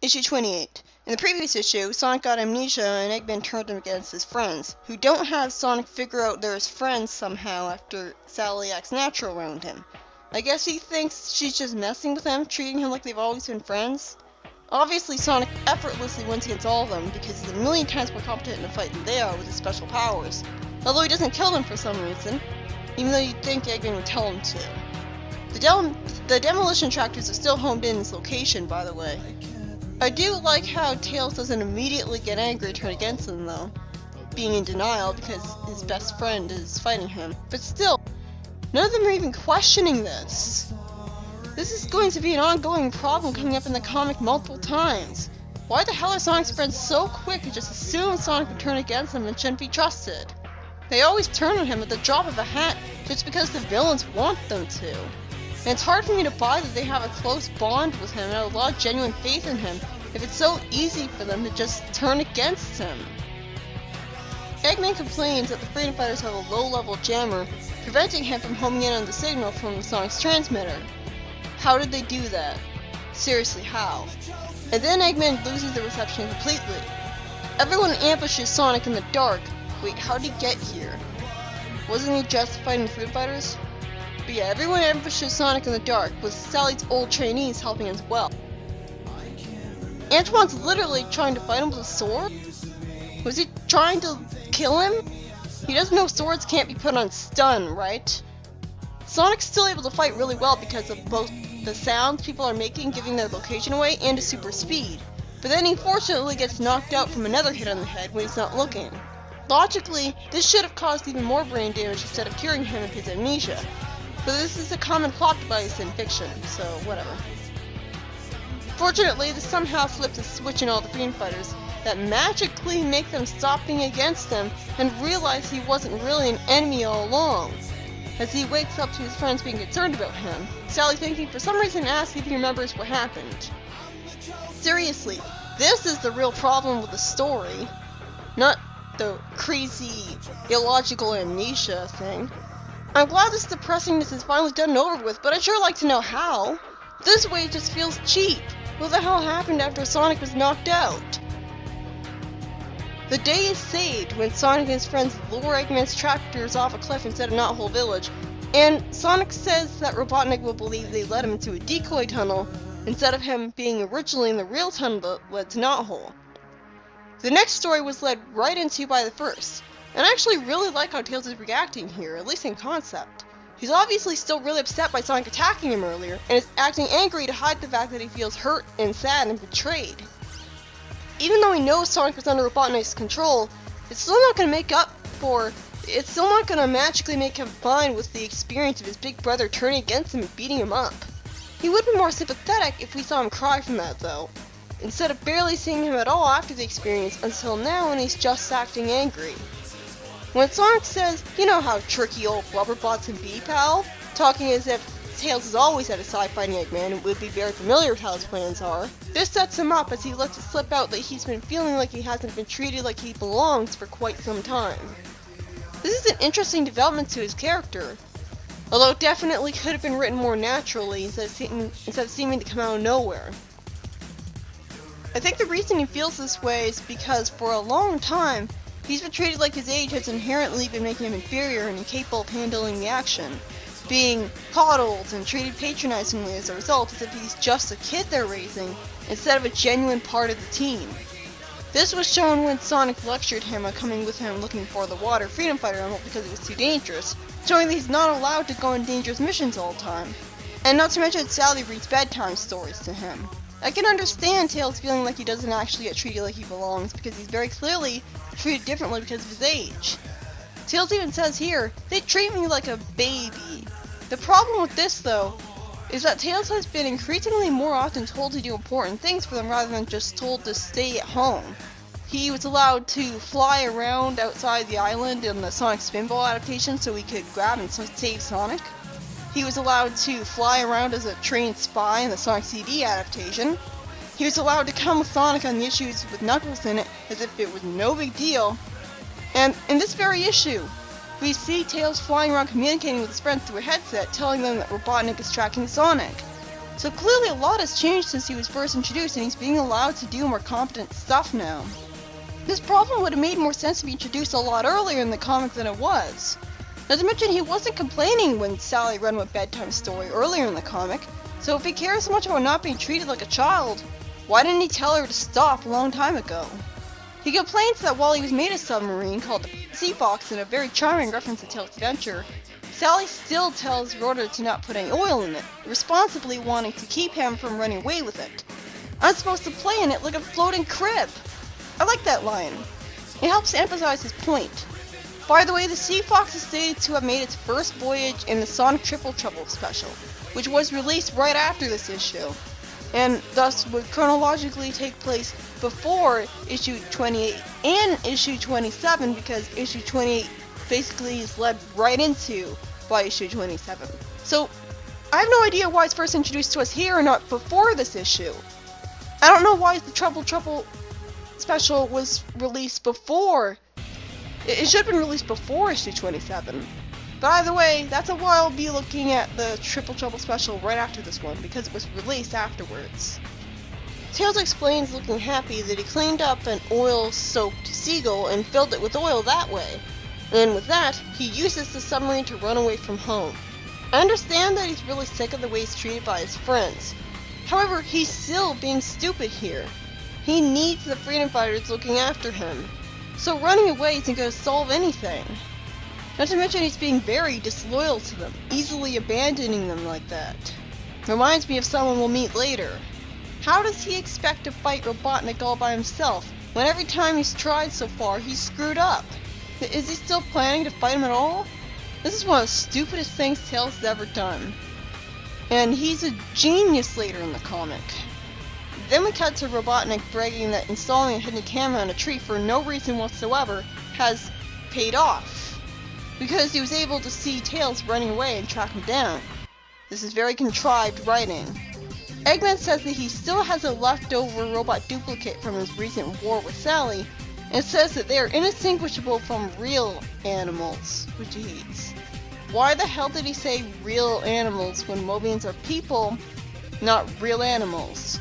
Issue 28. In the previous issue, Sonic got amnesia and Eggman turned him against his friends, who don't have Sonic figure out they're his friends somehow after Sally acts natural around him. I guess he thinks she's just messing with him, treating him like they've always been friends. Obviously, Sonic effortlessly wins against all of them because he's a million times more competent in a fight than they are with his special powers. Although he doesn't kill them for some reason, even though you'd think Eggman would tell him to. The demolition tractors are still homed in this location, by the way. I do like how Tails doesn't immediately get angry and turn against them, though, being in denial because his best friend is fighting him. But still, none of them are even questioning this. This is going to be an ongoing problem coming up in the comic multiple times. Why the hell are Sonic's friends so quick to just assume Sonic would turn against them and shouldn't be trusted? They always turn on him at the drop of a hat just because the villains want them to. And it's hard for me to buy that they have a close bond with him and a lot of genuine faith in him if it's so easy for them to just turn against him. Eggman complains that the Freedom Fighters have a low-level jammer preventing him from homing in on the signal from Sonic's transmitter. How did they do that? Seriously, how? And then Eggman loses the reception completely. Everyone ambushes Sonic in the dark. Wait, how did he get here? Wasn't he just fighting the Freedom Fighters? But yeah, everyone ambushes Sonic in the dark, with Sally's old trainees helping as well. Antoine's literally trying to fight him with a sword? Was he trying to kill him? He doesn't know swords can't be put on stun, right? Sonic's still able to fight really well because of both the sounds people are making giving their location away and his super speed. But then he fortunately gets knocked out from another hit on the head when he's not looking. Logically, this should have caused even more brain damage instead of curing him of his amnesia. But this is a common plot device in fiction, so whatever. Fortunately, this somehow flips a switch in all the Freedom Fighters that magically make them stop being against him and realize he wasn't really an enemy all along. As he wakes up to his friends being concerned about him, Sally thinking for some reason asks if he remembers what happened. Seriously, this is the real problem with the story, not the crazy, illogical amnesia thing. I'm glad this depressingness is finally done and over with, but I'd sure like to know how. This way it just feels cheap. What the hell happened after Sonic was knocked out? The day is saved when Sonic and his friends lure Eggman's tractors off a cliff instead of Knothole Village, and Sonic says that Robotnik will believe they led him into a decoy tunnel instead of him being originally in the real tunnel that led to Knothole. The next story was led right into by the first, and I actually really like how Tails is reacting here, at least in concept. He's obviously still really upset by Sonic attacking him earlier, and is acting angry to hide the fact that he feels hurt and sad and betrayed. Even though he knows Sonic was under Robotnik's control, it's still not going to magically make him fine with the experience of his big brother turning against him and beating him up. He would be more sympathetic if we saw him cry from that though, instead of barely seeing him at all after the experience until now when he's just acting angry. When Sonic says, "You know how tricky old Rubberbots can be, pal," talking as if Tails has always had a side fighting Eggman and would be very familiar with how his plans are, this sets him up as he lets it slip out that he's been feeling like he hasn't been treated like he belongs for quite some time. This is an interesting development to his character, although it definitely could have been written more naturally instead of seeming to come out of nowhere. I think the reason he feels this way is because for a long time, he's been treated like his age has inherently been making him inferior and incapable of handling the action, being coddled and treated patronizingly as a result, as if he's just a kid they're raising, instead of a genuine part of the team. This was shown when Sonic lectured him on coming with him looking for the Water Freedom Fighter Emerald because it was too dangerous, showing that he's not allowed to go on dangerous missions all the time. And not to mention Sally reads bedtime stories to him. I can understand Tails feeling like he doesn't actually get treated like he belongs because he's very clearly treated differently because of his age. Tails even says here, "They treat me like a baby." The problem with this though, is that Tails has been increasingly more often told to do important things for them rather than just told to stay at home. He was allowed to fly around outside the island in the Sonic Spinball adaptation so he could grab and save Sonic. He was allowed to fly around as a trained spy in the Sonic CD adaptation. He was allowed to come with Sonic on the issues with Knuckles in it as if it was no big deal. And in this very issue, we see Tails flying around communicating with his friends through a headset, telling them that Robotnik is tracking Sonic. So clearly a lot has changed since he was first introduced, and he's being allowed to do more competent stuff now. This problem would have made more sense to be introduced a lot earlier in the comic than it was. Not to mention, he wasn't complaining when Sally read him a bedtime story earlier in the comic, so if he cares so much about not being treated like a child, why didn't he tell her to stop a long time ago? He complains that while he was made a submarine called the Sea Fox in a very charming reference to Tails' adventure, Sally still tells Rhoda to not put any oil in it, responsibly wanting to keep him from running away with it. I'm supposed to play in it like a floating crib. I like that line. It helps emphasize his point. By the way, the Sea Fox is stated to have made its first voyage in the Sonic Triple Trouble special, which was released right after this issue, and thus would chronologically take place before issue 28 and issue 27, because issue 28 basically is led right into by issue 27. So, I have no idea why it's first introduced to us here and not before this issue. I don't know why the Trouble special was released before. It should have been released before issue 27. But either way, that's why I'll be looking at the Triple Trouble special right after this one, because it was released afterwards. Tails explains, looking happy, that he cleaned up an oil-soaked seagull and filled it with oil that way. And with that, he uses the submarine to run away from home. I understand that he's really sick of the way he's treated by his friends. However, he's still being stupid here. He needs the freedom fighters looking after him. So running away isn't going to solve anything. Not to mention he's being very disloyal to them, easily abandoning them like that. Reminds me of someone we'll meet later. How does he expect to fight Robotnik all by himself, when every time he's tried so far, he's screwed up? Is he still planning to fight him at all? This is one of the stupidest things Tails has ever done. And he's a genius later in the comic. Then we cut to Robotnik bragging that installing a hidden camera on a tree for no reason whatsoever has paid off, because he was able to see Tails running away and track him down. This is very contrived writing. Eggman says that he still has a leftover robot duplicate from his recent war with Sally, and says that they are indistinguishable from real animals, which he hates. Why the hell did he say real animals when Mobians are people, not real animals?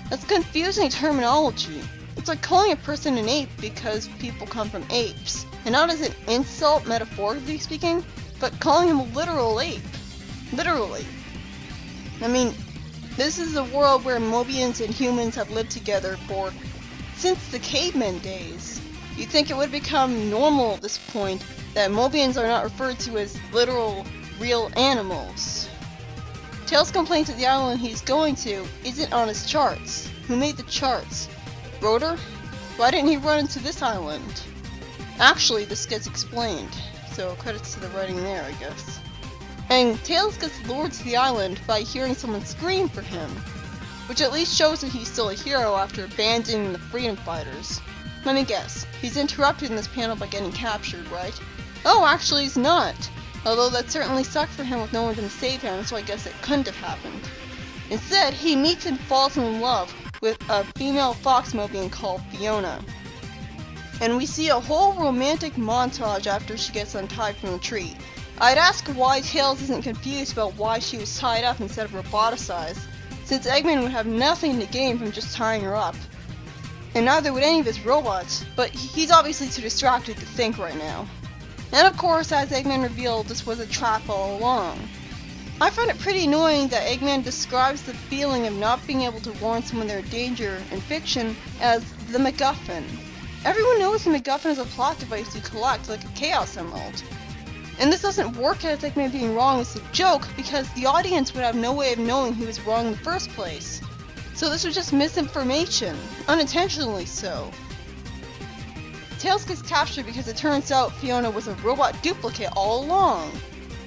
That's confusing terminology. It's like calling a person an ape because people come from apes, and not as an insult metaphorically speaking, but calling him a literal ape. Literally. I mean, this is a world where Mobians and humans have lived together since the caveman days. You'd think it would become normal at this point that Mobians are not referred to as literal, real animals. Tails complains that the island he's going to isn't on his charts. Who made the charts? Rotor? Why didn't he run into this island? Actually, this gets explained, so credits to the writing there, I guess. And Tails gets lured to the island by hearing someone scream for him, which at least shows that he's still a hero after abandoning the freedom fighters. Let me guess, he's interrupted in this panel by getting captured, right? Oh, actually he's not, although that certainly sucked for him with no one to save him, so I guess it couldn't have happened. Instead, he meets and falls in love with a female fox Mobian called Fiona. And we see a whole romantic montage after she gets untied from the tree. I'd ask why Tails isn't confused about why she was tied up instead of roboticized, since Eggman would have nothing to gain from just tying her up. And neither would any of his robots, but he's obviously too distracted to think right now. And of course, as Eggman revealed, this was a trap all along. I find it pretty annoying that Eggman describes the feeling of not being able to warn someone they're in danger in fiction as the MacGuffin. Everyone knows the MacGuffin is a plot device you collect like a Chaos Emerald. And this doesn't work as Eggman being wrong is a joke, because the audience would have no way of knowing he was wrong in the first place. So this was just misinformation, unintentionally so. Tails gets captured because it turns out Fiona was a robot duplicate all along.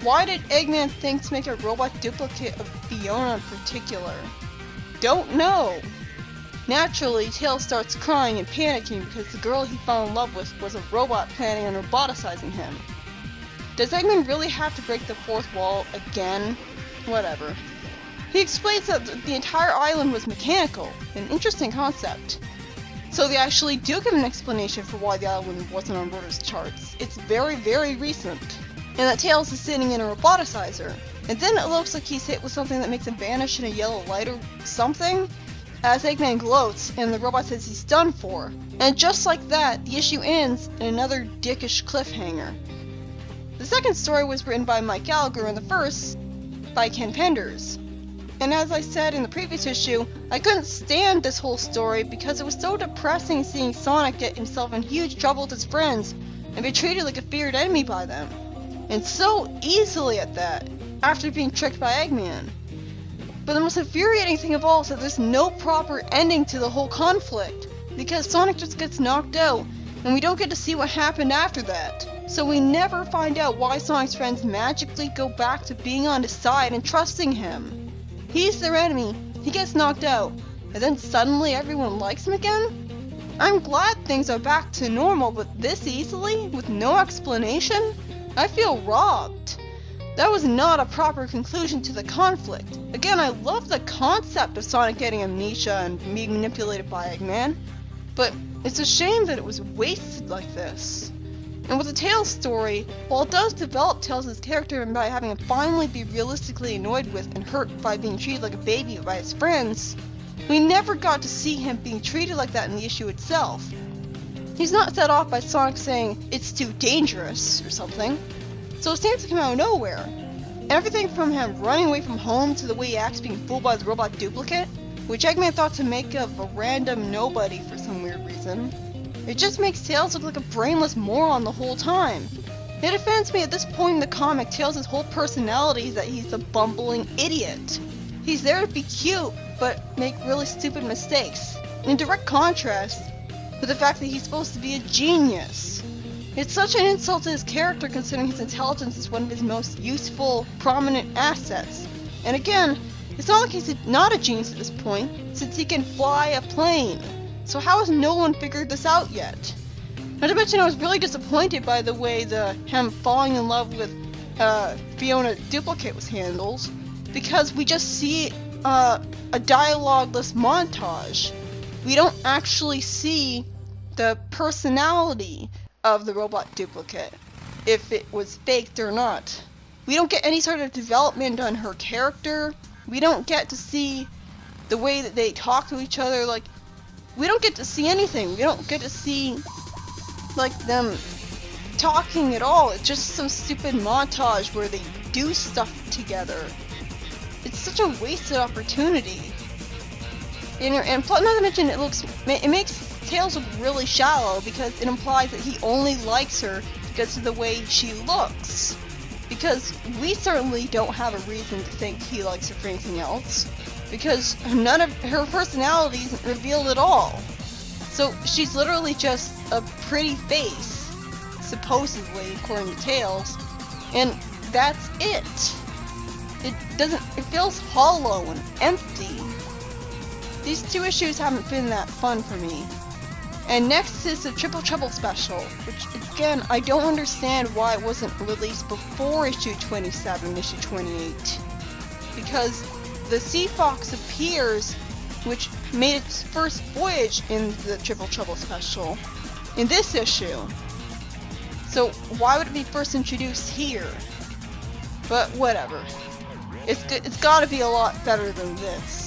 Why did Eggman think to make a robot duplicate of Fiona in particular? Don't know. Naturally, Tails starts crying and panicking because the girl he fell in love with was a robot planning on roboticizing him. Does Eggman really have to break the fourth wall again? Whatever. He explains that the entire island was mechanical, an interesting concept. So they actually do give an explanation for why the island wasn't on Rotor's charts. It's very, very recent. And that Tails is sitting in a roboticizer. and then it looks like he's hit with something that makes him vanish in a yellow light or something, as Eggman gloats and the robot says he's done for. And just like that, the issue ends in another dickish cliffhanger. The second story was written by Mike Gallagher and the first by Ken Penders. And as I said in the previous issue, I couldn't stand this whole story because it was so depressing seeing Sonic get himself in huge trouble with his friends and be treated like a feared enemy by them. And so easily at that, after being tricked by Eggman. But the most infuriating thing of all is that there's no proper ending to the whole conflict, because Sonic just gets knocked out, and we don't get to see what happened after that. So we never find out why Sonic's friends magically go back to being on his side and trusting him. He's their enemy, he gets knocked out, and then suddenly everyone likes him again? I'm glad things are back to normal, but this easily, with no explanation? I feel robbed. That was not a proper conclusion to the conflict. Again, I love the concept of Sonic getting amnesia and being manipulated by Eggman, but it's a shame that it was wasted like this. And with the Tails story, while it does develop Tails' character by having him finally be realistically annoyed with and hurt by being treated like a baby by his friends, we never got to see him being treated like that in the issue itself. He's not set off by Sonic saying, "It's too dangerous," or something, so it seems to come out of nowhere. Everything from him running away from home to the way he acts being fooled by the robot duplicate, which Eggman thought to make of a random nobody for some weird reason. It just makes Tails look like a brainless moron the whole time. It offends me at this point in the comic, Tails' whole personality is that he's a bumbling idiot. He's there to be cute, but make really stupid mistakes, in direct contrast with the fact that he's supposed to be a genius. It's such an insult to his character considering his intelligence is one of his most useful, prominent assets. And again, it's not like he's not a genius at this point, since he can fly a plane. So how has no one figured this out yet? Not to mention I was really disappointed by the way him falling in love with Fiona Duplicate was handled, because we just see a dialogueless montage. We don't actually see the personality of the robot duplicate, if it was faked or not. We don't get any sort of development on her character. We don't get to see the way that they talk to each other. Like, we don't get to see anything. We don't get to see, like, them talking at all. It's just some stupid montage where they do stuff together. It's such a wasted opportunity. And plus, not to mention, it makes Tails look really shallow because it implies that he only likes her because of the way she looks. Because we certainly don't have a reason to think he likes her for anything else, because none of her personality isn't revealed at all. So she's literally just a pretty face, supposedly, according to Tails, and that's it. It feels hollow and empty. These two issues haven't been that fun for me. And next is the Triple Trouble special, which again, I don't understand why it wasn't released before issue 27, issue 28. Because the Sea Fox appears, which made its first voyage in the Triple Trouble special, in this issue. So why would it be first introduced here? But whatever. It's gotta be a lot better than this.